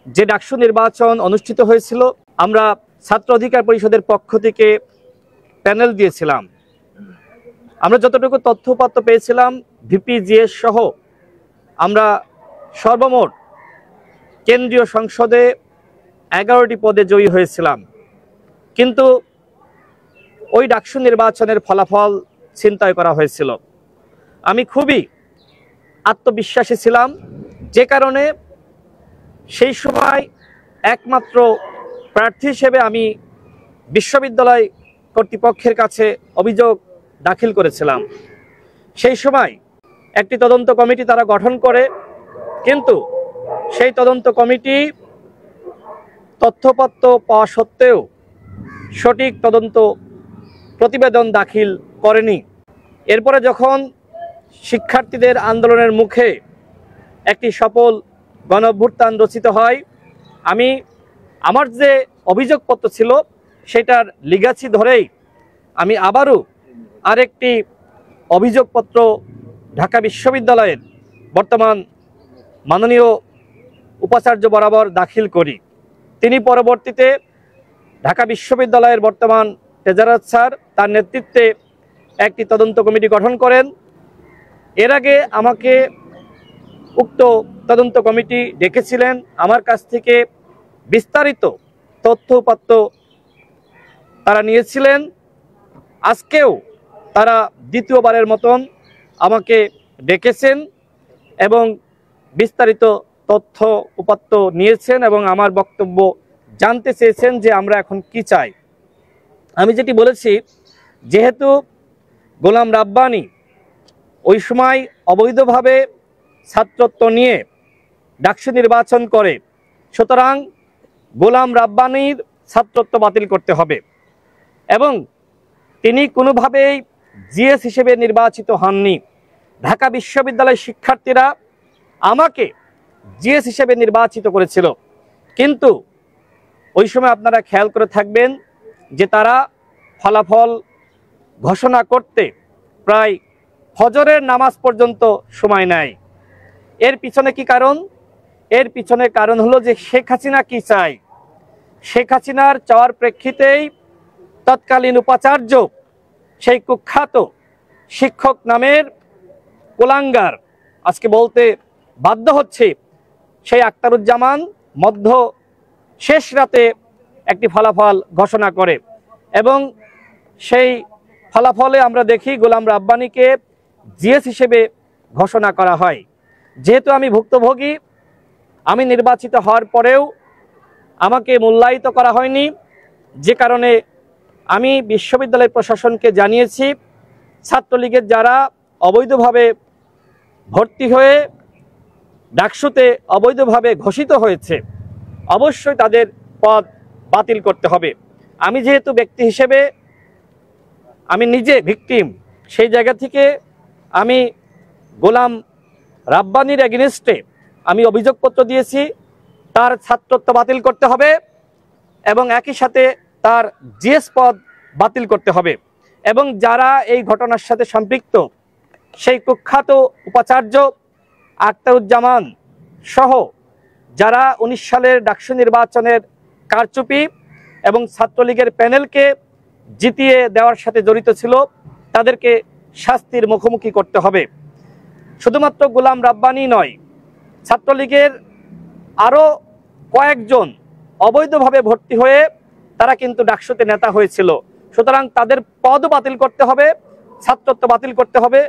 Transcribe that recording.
যে ডাকসু নির্বাচন অনুষ্ঠিত হয়েছিল, আমরা ছাত্র অধিকার পরিষদের পক্ষ থেকে প্যানেল দিয়েছিলাম। আমরা যতটুকু তথ্যপত্র পেয়েছিলাম, ভিপিজিএস সহ আমরা সর্বমোট কেন্দ্রীয় সংসদে 11টি পদে জয়ী হয়েছিলাম। কিন্তু ওই ডাকসু নির্বাচনের ফলাফল ছিনতাই করা হয়েছিল। আমি খুবই আত্মবিশ্বাসী ছিলাম, যে কারণে সেই সময় একমাত্র প্রার্থী হিসেবে আমি বিশ্ববিদ্যালয় কর্তৃপক্ষের কাছে অভিযোগ দাখিল করেছিলাম। সেই সময় একটি তদন্ত কমিটি তারা গঠন করে, কিন্তু সেই তদন্ত কমিটি তথ্যপত্র পাওয়া সত্ত্বেও সঠিক তদন্ত প্রতিবেদন দাখিল করেনি। এরপরে যখন শিক্ষার্থীদের আন্দোলনের মুখে একটি সফল গণঅভ্যুত্থান রচিত হয়, আমি আমার যে অভিযোগপত্র ছিল সেটার লিগাছি ধরেই আমি আবারও আরেকটি অভিযোগপত্র ঢাকা বিশ্ববিদ্যালয়ের বর্তমান মাননীয় উপাচার্য বরাবর দাখিল করি। তিনি পরবর্তীতে ঢাকা বিশ্ববিদ্যালয়ের বর্তমান ট্রেজারার স্যার তার নেতৃত্বে একটি তদন্ত কমিটি গঠন করেন। এর আগে আমাকে উক্ত তদন্ত কমিটি ডেকেছিলেন, আমার কাছ থেকে বিস্তারিত তথ্যপত্র তারা নিয়েছিলেন। আজকেও তারা দ্বিতীয়বারের মতন আমাকে ডেকেছেন এবং বিস্তারিত তথ্য উপাত্ত নিয়েছেন এবং আমার বক্তব্য জানতে চেয়েছেন যে আমরা এখন কি চাই। আমি যেটি বলেছি, যেহেতু গোলাম রাব্বানী ওই সময় অবৈধভাবে ছাত্রত্ব নিয়ে ডাকসু নির্বাচন করে, সুতরাং গোলাম রাব্বানীর ছাত্রত্ব বাতিল করতে হবে এবং তিনি কোনোভাবেই জিএস হিসেবে নির্বাচিত হননি। ঢাকা বিশ্ববিদ্যালয়ের শিক্ষার্থীরা আমাকে জিএস হিসেবে নির্বাচিত করেছিল, কিন্তু ওই সময় আপনারা খেয়াল করে থাকবেন যে তারা ফলাফল ঘোষণা করতে প্রায় ফজরের নামাজ পর্যন্ত সময় নেয়। এর পিছনে কি কারণ? এর পিছনে কারণ হলো যে শেখ হাসিনা কি চায়। শেখ হাসিনার চাওয়ার প্রেক্ষিতেই তৎকালীন উপাচার্য, সেই কুখ্যাত শিক্ষক নামের কুলাঙ্গার, আজকে বলতে বাধ্য হচ্ছে, সেই আখতারুজ্জামান মধ্য শেষ রাতে একটি ফলাফল ঘোষণা করে এবং সেই ফলাফলে আমরা দেখি গোলাম রাব্বানীকে জিএস হিসেবে ঘোষণা করা হয়। যেহেতু আমি ভুক্তভোগী, আমি নির্বাচিত হওয়ার পরেও আমাকে মূল্যায়িত করা হয়নি, যে কারণে আমি বিশ্ববিদ্যালয় প্রশাসনকে জানিয়েছি ছাত্রলীগের যারা অবৈধভাবে ভর্তি হয়ে ডাকসুতে অবৈধভাবে ঘোষিত হয়েছে, অবশ্যই তাদের পদ বাতিল করতে হবে। আমি যেহেতু ব্যক্তি হিসেবে আমি নিজে ভিকটিম, সেই জায়গা থেকে আমি গোলাম রাব্বানীর এগেইনস্টে আমি অভিযোগপত্র দিয়েছি, তার ছাত্রত্ব বাতিল করতে হবে এবং একই সাথে তার জিএস পদ বাতিল করতে হবে। এবং যারা এই ঘটনার সাথে সম্পৃক্ত, সেই কুখ্যাত উপাচার্য আখতারুজ্জামান সহ যারা 19 সালের ডাকসু নির্বাচনের কারচুপি এবং ছাত্রলীগের প্যানেলকে জিতিয়ে দেওয়ার সাথে জড়িত ছিল, তাদেরকে শাস্তির মুখোমুখি করতে হবে। শুধুমাত্র গোলাম রাব্বানী নয়, ছাত্রলীগের আরও কয়েকজন অবৈধভাবে ভর্তি হয়ে তারা কিন্তু ডাকসুতে নেতা হয়েছিল। সুতরাং তাদের পদও বাতিল করতে হবে, ছাত্রত্ব বাতিল করতে হবে